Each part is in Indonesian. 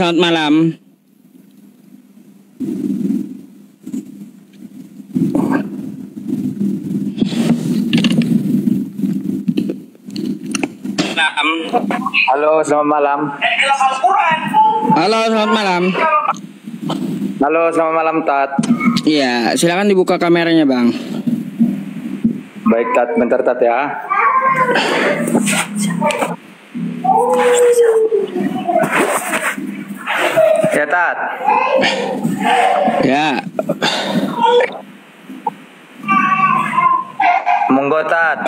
selamat malam. Halo, selamat malam. Halo, selamat malam. Halo, selamat malam, Tat. Iya, silakan dibuka kameranya, Bang. Baik, Tat. Bentar, Tat, ya. Ya, Tat. Ya. Monggo, Tat.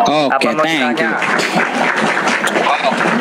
Oke, Apa mau thank you. ditanya?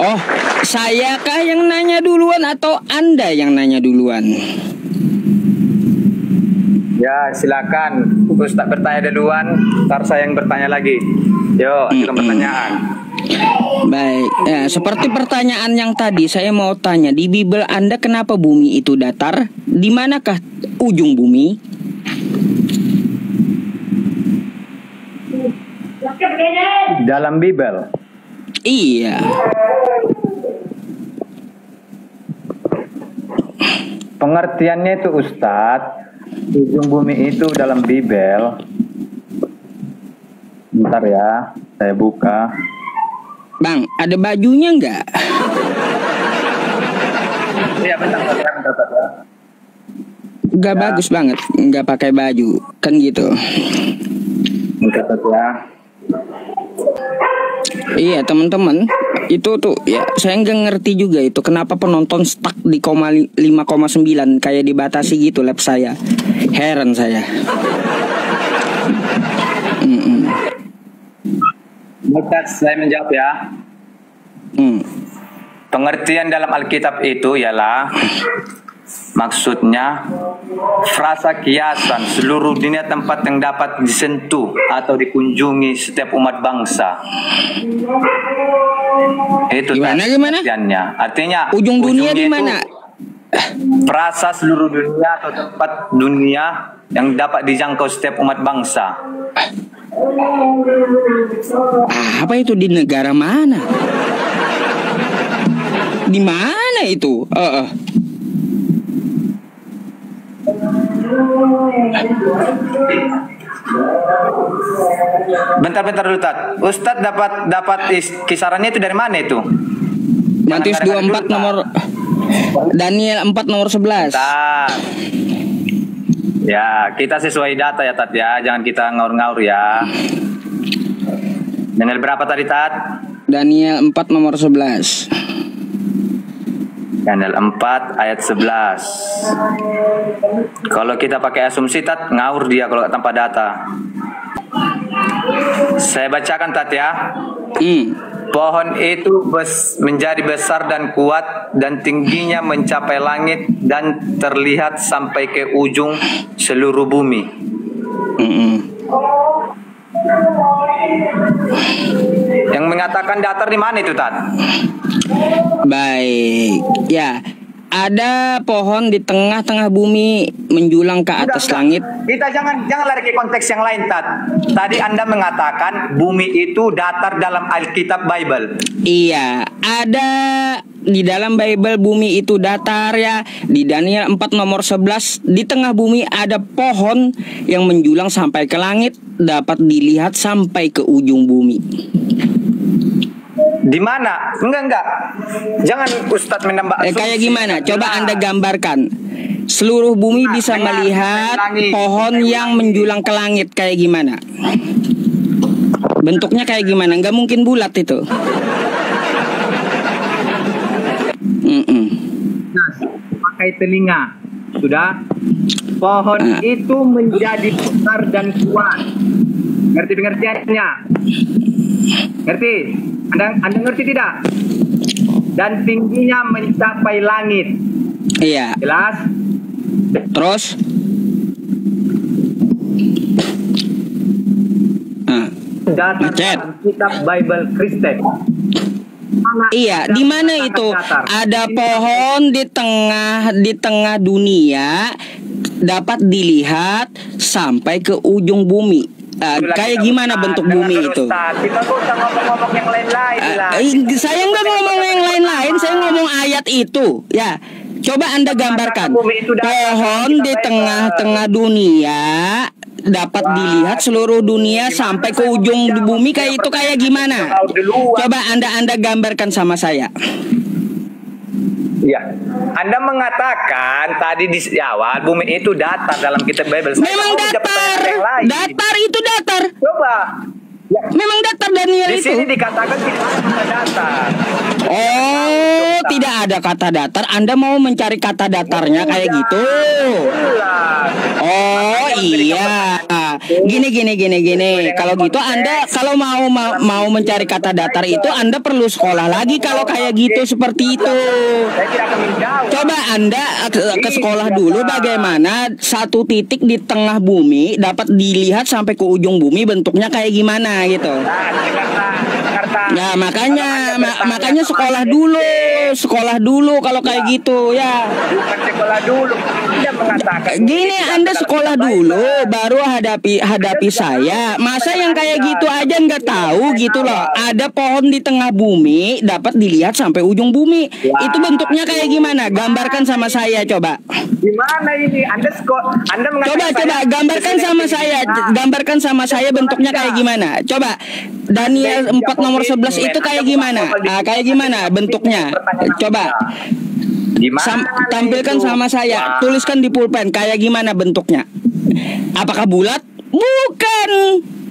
Oh, saya kah yang nanya duluan atau Anda yang nanya duluan? Ya, silakan. Ustaz bertanya duluan, ntar saya yang bertanya lagi. Yo, ajukan pertanyaan. Baik, ya, seperti pertanyaan yang tadi saya mau tanya, di Bible Anda kenapa bumi itu datar? Di manakah ujung bumi? Dalam Bible. Iya. Pengertiannya itu, Ustadz, ujung bumi itu dalam Bible. Bentar ya, saya buka. Bang, ada bajunya nggak? Iya, bentar ya. Nggak Ya. bagus banget, nggak pakai baju, kan gitu. Bentar ya. Iya teman-teman, itu tuh ya saya nggak ngerti juga itu kenapa penonton stuck di 5,9 kayak dibatasi gitu lab saya. Heran saya. Bentar, saya menjawab ya. Pengertian dalam Alkitab itu ialah maksudnya frasa kiasan seluruh dunia tempat yang dapat disentuh atau dikunjungi setiap umat bangsa. Itu Gimana? pengertiannya. Artinya Ujung dunia di ujungnya mana? itu frasa seluruh dunia atau tempat dunia yang dapat dijangkau setiap umat bangsa. Apa itu di negara mana? Di mana itu? Bentar dulu, Tat. Ustadz dapat kisarannya itu dari mana itu? Matius 24 nomor Daniel 4 nomor 11. Tat. Ya, kita sesuai data ya, Tat ya. Jangan kita ngaur-ngaur ya. Daniel berapa tadi, Tat? Daniel 4 nomor 11. Daniel 4 ayat 11. Kalau kita pakai asumsi, Tat, ngaur dia kalau tanpa data. Saya bacakan, Tat ya. Pohon itu menjadi besar dan kuat dan tingginya mencapai langit dan terlihat sampai ke ujung seluruh bumi. Yang mengatakan datar di mana itu, Tat? Baik, ya. Ada pohon di tengah-tengah bumi menjulang ke atas langit. Kita jangan lari ke konteks yang lain, Tat. Tadi Anda mengatakan bumi itu datar dalam Alkitab Bible. Iya, ada di dalam Bible bumi itu datar ya. Di Daniel 4 nomor 11, di tengah bumi ada pohon yang menjulang sampai ke langit, dapat dilihat sampai ke ujung bumi. Di mana? Enggak. Jangan Ustadz menambah asumsi. Kayak gimana? Coba Anda gambarkan. Seluruh bumi bisa melihat pohon yang menjulang ke langit kayak gimana? Bentuknya kayak gimana? Nggak mungkin bulat itu. Pakai telinga. Sudah? Pohon itu menjadi besar dan kuat. Ngerti pengertiannya? Ngerti? Anda ngerti tidak? Dan tingginya mencapai langit. Iya. Jelas? Terus? Datar kitab Bible Kristen. Iya, di mana itu? Ada pohon di tengah dunia dapat dilihat sampai ke ujung bumi. Kayak gimana bentuk bumi itu? Kita gak usah ngomong-ngomong yang lain-lain lah. Saya nggak ngomong yang lain-lain, saya ngomong ayat itu. Ya, coba Anda gambarkan pohon di tengah-tengah dunia dapat dilihat seluruh dunia sampai ke ujung bumi, kayak itu kayak gimana? Coba Anda gambarkan sama saya. Ya, Anda mengatakan tadi di awal bumi itu datar dalam kitab Bible. Memang datar. Datar itu datar. Coba. Ya. Memang datar Daniel di itu. Di sini dikatakan tidak ada datar. Oh, tidak ada kata datar. Anda mau mencari kata datarnya kayak gitu? Oh iya. Gini. Kalau gitu Anda kalau mau mencari kata datar itu Anda perlu sekolah lagi kalau kayak gitu seperti itu. Coba Anda ke sekolah dulu bagaimana satu titik di tengah bumi dapat dilihat sampai ke ujung bumi bentuknya kayak gimana gitu. Ya makanya sekolah dulu kalau kayak gitu ya. Bukan sekolah dulu. Gini, Anda sekolah dulu baru hadapi saya. Masa yang kayak gitu aja nggak tahu gitu loh. Ada pohon di tengah bumi dapat dilihat sampai ujung bumi. Itu bentuknya kayak gimana? Gambarkan sama saya coba. Gimana ini? Anda coba gambarkan sama saya. Gambarkan sama saya bentuknya kayak gimana? Coba Daniel 4 nomor 11 itu kayak gimana? Kayak gimana bentuknya? Coba tampilkan sama saya. Tuliskan di pulpen kayak gimana bentuknya. Apakah bulat? Bukan.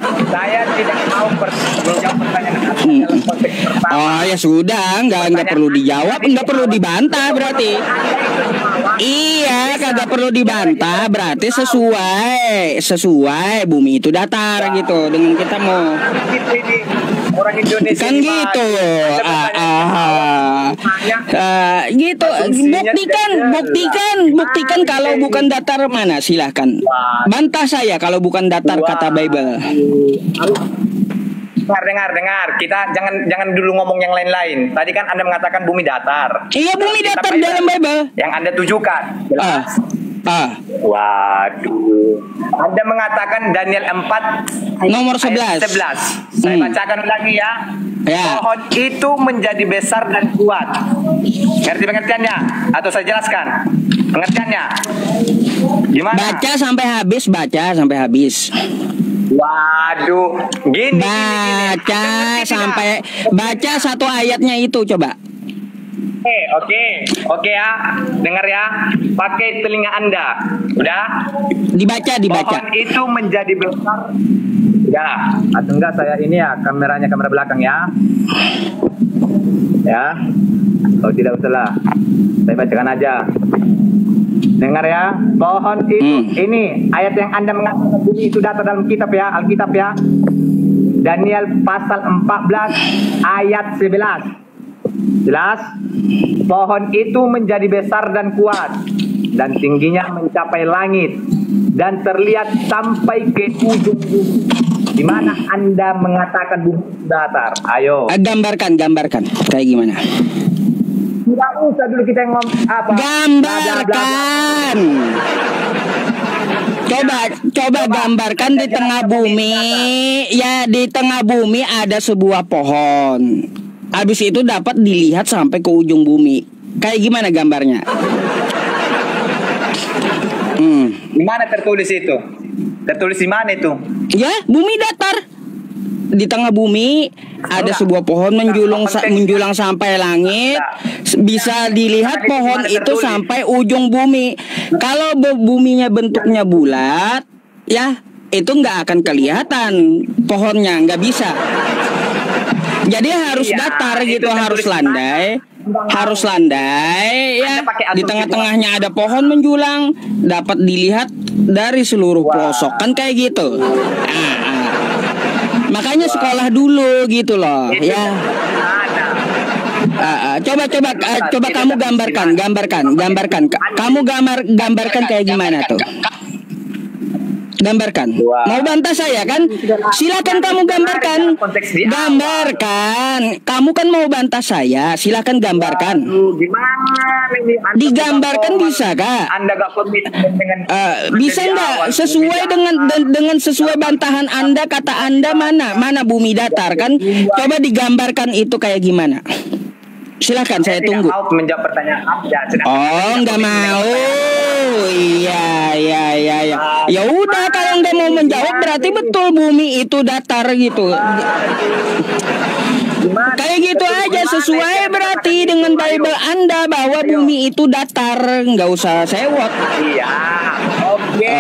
Saya tidak mau menjawab pertanyaan dalam konteks pertama. Oh ya sudah, nggak perlu dijawab, nggak perlu dibantah berarti. Iya, kagak perlu dibantah, berarti sesuai bumi itu datar gitu dengan kita mau. Orang Indonesia kan gitu. Gitu. Buktikan kalau bukan datar mana silahkan. Bantah saya kalau bukan datar kata Bible. Dengar. Kita jangan dulu ngomong yang lain-lain. Tadi kan Anda mengatakan bumi datar. Iya, bumi datar dalam Bible. Yang Anda tujukan. Waduh. Anda mengatakan Daniel 4 nomor 11. Saya bacakan lagi ya. Pohon itu menjadi besar dan kuat. Ngerti pengertiannya? Atau saya jelaskan pengertiannya? Gimana? Baca sampai habis. Waduh, gini. Baca satu ayatnya itu coba. Oke ya, dengar ya, pakai telinga Anda, udah? Dibaca. Pohon itu menjadi besar. Ya, atau enggak saya ini ya kamera belakang ya. Ya, kalau tidak usahlah, saya bacakan aja. Dengar ya, pohon itu ini ayat yang Anda mengatakan bumi itu datar dalam kitab ya, Alkitab ya. Daniel pasal 14 ayat 11. Jelas? Pohon itu menjadi besar dan kuat dan tingginya mencapai langit dan terlihat sampai ke ujung bumi. Di mana Anda mengatakan bumi datar? Ayo. Gambarkan kayak gimana? Tidak usah dulu kita ngomong apa. Gambarkan. Coba gambarkan di tengah bumi. Ya, di tengah bumi ada sebuah pohon. Habis itu dapat dilihat sampai ke ujung bumi. Kayak gimana gambarnya? Di mana tertulis itu? Tertulis di mana itu? Ya, bumi datar. Di tengah bumi ada sebuah pohon menjulang sampai langit. Bisa dilihat pohon itu sampai ujung bumi. Kalau buminya bentuknya bulat, ya itu nggak akan kelihatan pohonnya, nggak bisa. Jadi harus datar gitu, harus landai ya. Di tengah-tengahnya ada pohon menjulang, dapat dilihat dari seluruh pelosok kan kayak gitu. Makanya sekolah dulu gitu loh ya. Coba kamu gambarkan. Kamu gambarkan kayak gimana tuh? Gambarkan. Dua. Mau bantah saya kan? Silakan kamu gambarkan. Gambarkan. Kamu kan mau bantah saya. Silakan gambarkan. Gimana ini? Digambarkan bisa kak? Anda gak komitmen dengan bisa nggak sesuai dengan sesuai bantahan Anda, kata Anda mana bumi datar kan? Coba digambarkan itu kayak gimana? Silakan, saya tunggu. Tidak mau menjawab pertanyaan Anda. Oh, nggak mau. Iya. Ya udah, kalau nggak mau menjawab berarti betul bumi itu datar gitu. Kayak gitu aja, sesuai berarti dengan Bible Anda bahwa bumi itu datar. Nggak usah sewot. Iya, oke.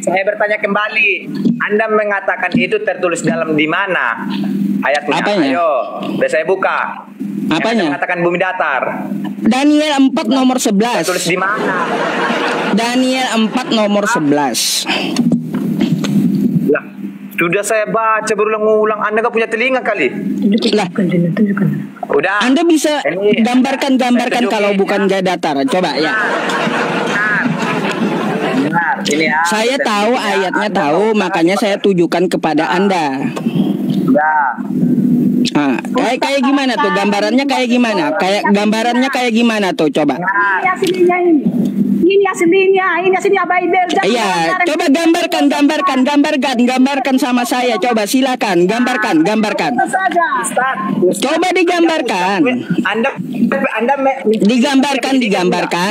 Saya bertanya kembali. Anda mengatakan itu tertulis dalam di mana ayatnya? Apanya? Ayo, udah saya buka. Apanya? Anda mengatakan bumi datar. Daniel 4 nomor 11. Tertulis di mana? Daniel 4 nomor 11. Lah, sudah saya baca berulang-ulang. Anda gak punya telinga kali? Lah, udah. Anda bisa Ini, gambarkan saya kalau tunjukin, bukan gak datar. Coba ya. Benar. Ini ya. Saya tahu ayatnya tahu, makanya saya tujukan kepada Anda. Ya. Ah, kayak gimana tuh gambarannya, kayak gimana? Kayak gambarannya kayak gimana tuh, coba. Ini aslinya ini. Ini aslinya Bible. Iya, coba gambarkan sama saya. Coba silakan, gambarkan. Coba digambarkan.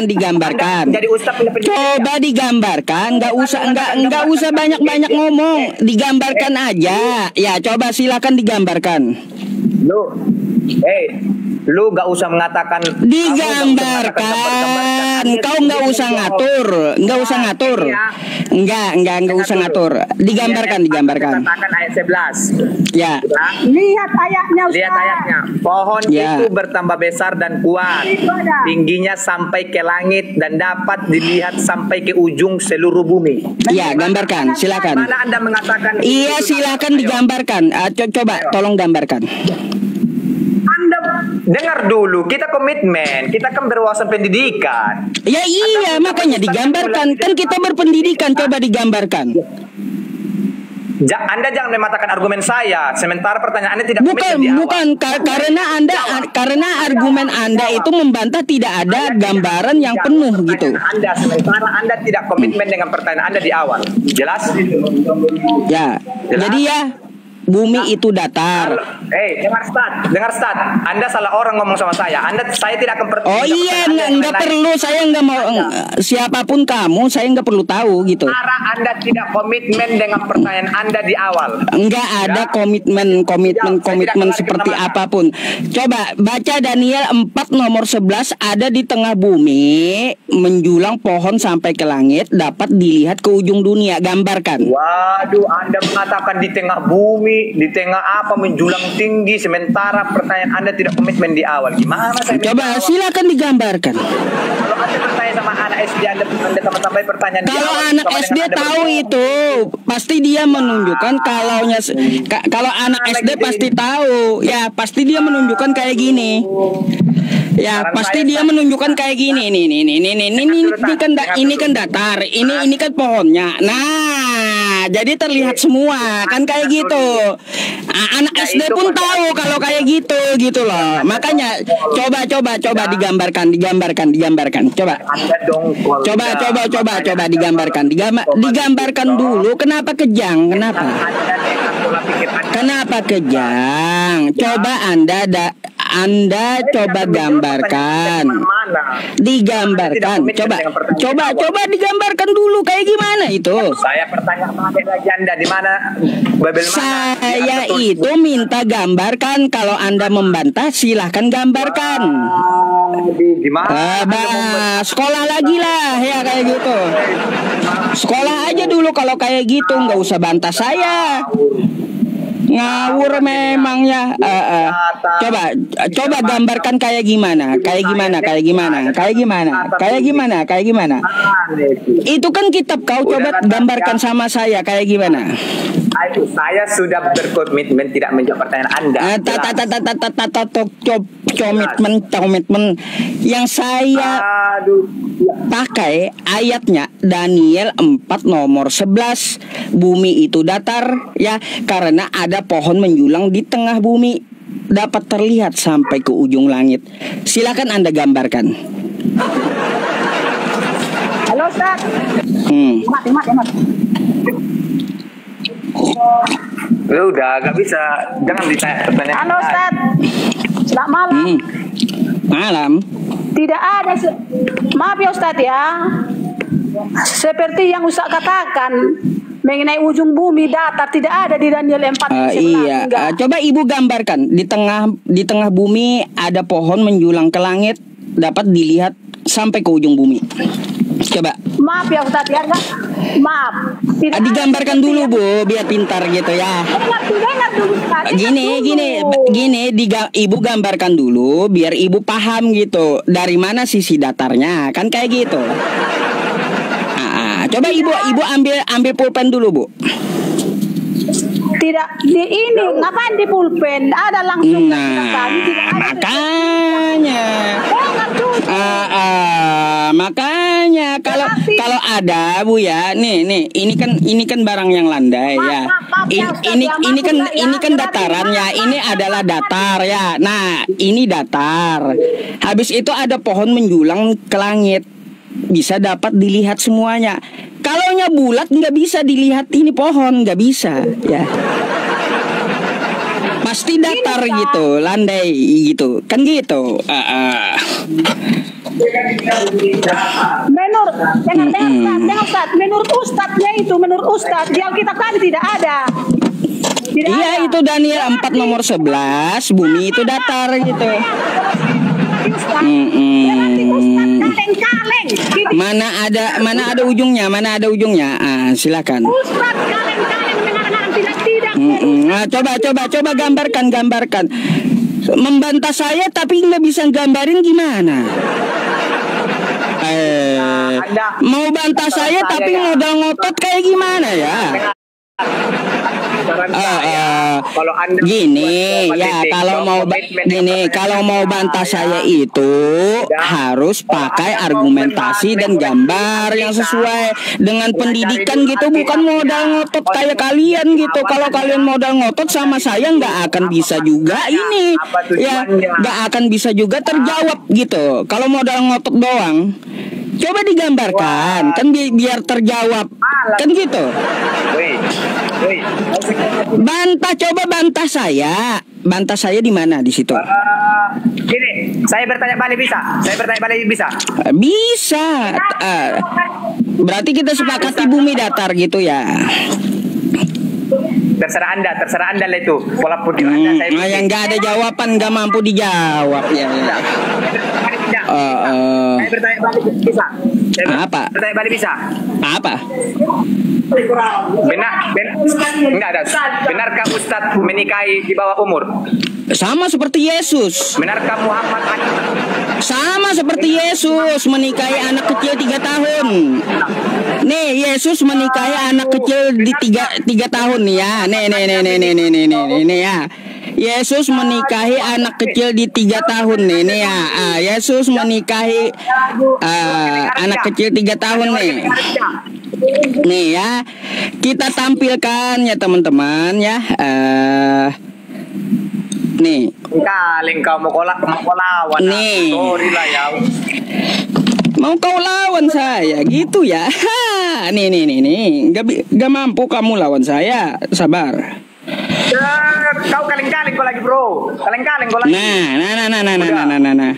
Digambarkan. Jadi ustaz punya pendidikan. Coba digambarkan, nggak usah banyak ngomong, digambarkan aja. Ya, coba silakan digambarkan. Lu gak usah mengatakan. Digambarkan. Kau nggak usah ngatur. Nggak usah ngatur. Digambarkan. Katakan ayat 11. Ya. Lihat ayatnya, Ustaz. Lihat ayatnya. Pohon itu bertambah besar dan kuat. Tingginya sampai ke langit dan dapat dilihat sampai ke ujung seluruh bumi. Ya, gambarkan. Silakan. Mana Anda mengatakan? Iya, silakan digambarkan. Coba, tolong gambarkan. Dengar dulu, kita komitmen, kita kan berwawasan pendidikan. Ya iya, makanya digambarkan. Kan kita berpendidikan, coba digambarkan. Anda jangan mematahkan argumen saya, sementara pertanyaan Anda tidak komitmen di awal. Bukan, karena argumen Anda itu membantah tidak ada gambaran yang penuh gitu. Sementara Anda tidak komitmen dengan pertanyaan Anda di awal. Jelas? Ya, jadi ya bumi itu datar. Dengar Stat. Anda salah orang ngomong sama saya. Saya tidak akan Oh iya, nggak perlu. Saya nggak mau siapapun kamu. Saya nggak perlu tahu gitu. Karena Anda tidak komitmen dengan pertanyaan Anda di awal. Nggak ada komitmen seperti apapun. Coba baca Daniel 4 nomor 11. Ada di tengah bumi, menjulang pohon sampai ke langit, dapat dilihat ke ujung dunia. Gambarkan. Waduh, Anda mengatakan di tengah bumi, di tengah apa, menjulang tinggi, sementara pertanyaan Anda tidak komitmen di awal. Gimana saya? Coba silakan digambarkan. Kalau Anda bertanya sama anak SD, Anda sama-sama pertanyaan. Kalau anak SD tahu itu, pasti dia menunjukkan kalau anak SD pasti tahu. Ya, pasti dia menunjukkan kayak gini. Ya, pasti dia menunjukkan kayak gini. Ini kan datar, ini kan pohonnya. Nah, jadi terlihat semua kan kayak gitu. Anak SD pun tahu kalau kayak gitu loh. Makanya coba digambarkan. Coba digambarkan dulu. Kenapa kejang? Kenapa kejang? Coba Anda coba gambarkan. Digambarkan. Coba digambarkan dulu kayak gimana itu. Saya bertanya sama Anda di mana? Saya itu minta gambarkan. Kalau Anda membantah silahkan gambarkan. Sekolah lagi lah ya kayak gitu. Sekolah aja dulu kalau kayak gitu, nggak usah bantah saya. Ngawur memangnya. Coba gambarkan kayak gimana. Itu kan kitab kau, coba gambarkan sama saya kayak gimana. Saya sudah berkomitmen tidak menjawab pertanyaan Anda. Komitmen yang saya pakai ayatnya Daniel 4 nomor 11. Bumi itu datar ya karena ada pohon menjulang di tengah bumi, dapat terlihat sampai ke ujung langit. Silakan Anda gambarkan. Halo Ustaz. Mat. Lu udah gak bisa, jangan ditanya pertanyaan. Halo Ustaz. Selamat malam. Malam. Tidak ada maaf ya Ustaz ya. Seperti yang Ustaz katakan mengenai ujung bumi datar, tidak ada di Daniel 4 iya. Coba Ibu gambarkan di tengah bumi ada pohon menjulang ke langit, dapat dilihat sampai ke ujung bumi. Coba. Maaf ya Ustaz ya. Maaf. Digambarkan dulu Bu, biar pintar gitu ya. Dengar dulu Ustaz. Gini, Ibu gambarkan dulu biar Ibu paham gitu. Dari mana sisi datarnya, kan kayak gitu. Coba Ibu ambil pulpen dulu Bu. Tidak di ini, ngapain di pulpen? Ada langsung. Makanya kalau ada Bu ya, nih ini kan barang yang landai ya. Ini kan datarannya, ini adalah datar ya. Nah, ini datar. Habis itu ada pohon menjulang ke langit, bisa dapat dilihat semuanya. Kalaunya bulat nggak bisa dilihat ini pohon, nggak bisa ya. Pasti datar gitu, landai gitu, kan gitu. Menurut Ustadznya itu, menurut Ustadz di Alkitab tadi tidak ada. Iya, itu Daniel 4 nomor 11, bumi itu datar gitu. Mana ada ujungnya? Silakan. Coba gambarkan. Membantah saya tapi nggak bisa gambarin gimana? Mau bantah saya tapi modal ngotot kayak gimana ya? Kalau mau bantah saya itu harus pakai argumentasi dan gambar yang sesuai dengan pendidikan gitu, bukan modal ngotot kayak kalian gitu. Kalau kalian modal ngotot sama saya nggak akan bisa juga ini ya, nggak akan bisa juga terjawab gitu. Kalau modal ngotot doang, coba digambarkan kan biar terjawab kan gitu. Bantah saya di mana di situ? Gini, saya bertanya balik bisa? Bisa. Berarti kita sepakati bumi datar gitu ya. Terserah anda lah itu. Walaupun di anda saya yang nggak ada jawaban, nggak mampu dijawab ya. Saya bertanya balik bisa. Apa? Bertanya balik bisa. Apa? Benarkah Ustadz menikahi di bawah umur? Sama seperti Yesus. Benarkah Muhammad? Sama seperti Yesus menikahi anak kecil 3 tahun. Nih, Yesus menikahi anak kecil di 3 tahun nih ya. Nih ya. Yesus menikahi anak kecil di 3 tahun nih ya. Yesus menikahi anak kecil 3 tahun nih. Nih ya, kita tampilkan ya teman-teman ya. Nih. Kau mau lawan. Nih. Sorry lah ya. Mau kau lawan saya gitu ya? Nih. Gak mampu kamu lawan saya. Sabar. Kau kaleng-kaleng kau lagi bro. Kaleng-kaleng kau lagi. Nah.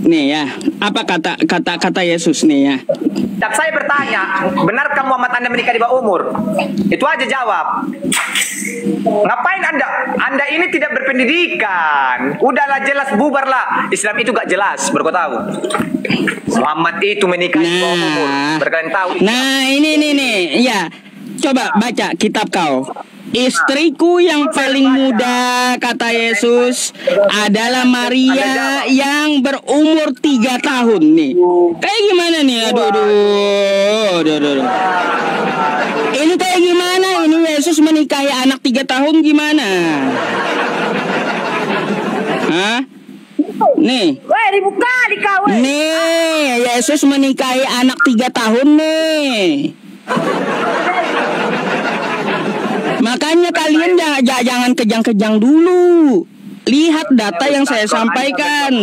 Nih ya, apa kata Yesus nih ya? Dan saya bertanya, benarkah Muhammad Anda menikah di bawah umur? Itu aja jawab. Ngapain Anda ini tidak berpendidikan? Udahlah jelas bubarlah. Islam itu gak jelas, baru kau tahu. Muhammad itu menikah di bawah umur. Berkalian tahu. Nah, ini ya. Coba baca kitab kau. Istriku yang paling muda, kata Yesus, adalah Maria yang berumur 3 tahun nih. Kayak gimana nih? Aduh. Ini kayak gimana? Ini Yesus menikahi anak 3 tahun gimana? Hah? Nih. ribu kali kau. Nih, Yesus menikahi anak 3 tahun nih. Makanya kalian jangan kejang-kejang dulu. Lihat data yang saya sampaikan.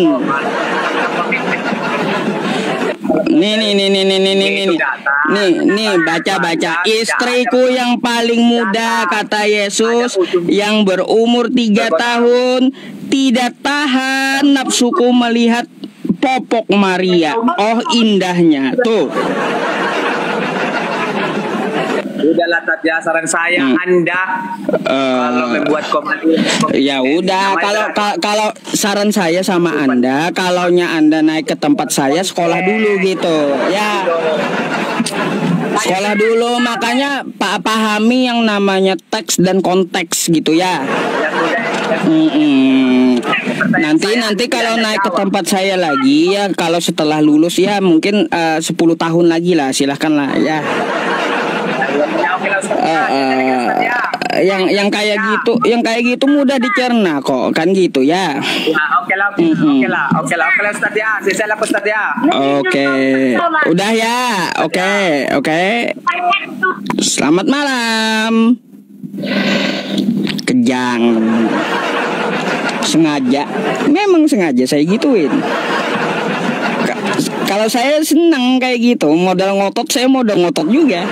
Nih, baca. Istriku yang paling muda, kata Yesus, yang berumur 3 tahun, tidak tahan nafsuku melihat popok Maria. Oh, indahnya. Tuh. Udahlah Tatya, saran saya Anda kalau membuat komedi. Ya udah, kalau saran saya sama Anda, kalaunya Anda naik ke tempat saya, sekolah dulu gitu. Ya. Sekolah dulu, makanya pahami yang namanya teks dan konteks gitu ya. Nanti kalau naik ke tempat saya lagi ya, kalau setelah lulus ya mungkin 10 tahun lagi lah, silahkan lah ya. Yang kayak gitu mudah dicerna kok, kan gitu ya. Oke lah Ustaz ya. Saya Ustaz ya. Oke. Udah ya. Oke. Selamat malam. Kejang. Memang sengaja saya gituin. Kalau saya senang kayak gitu, modal ngotot, saya modal ngotot juga.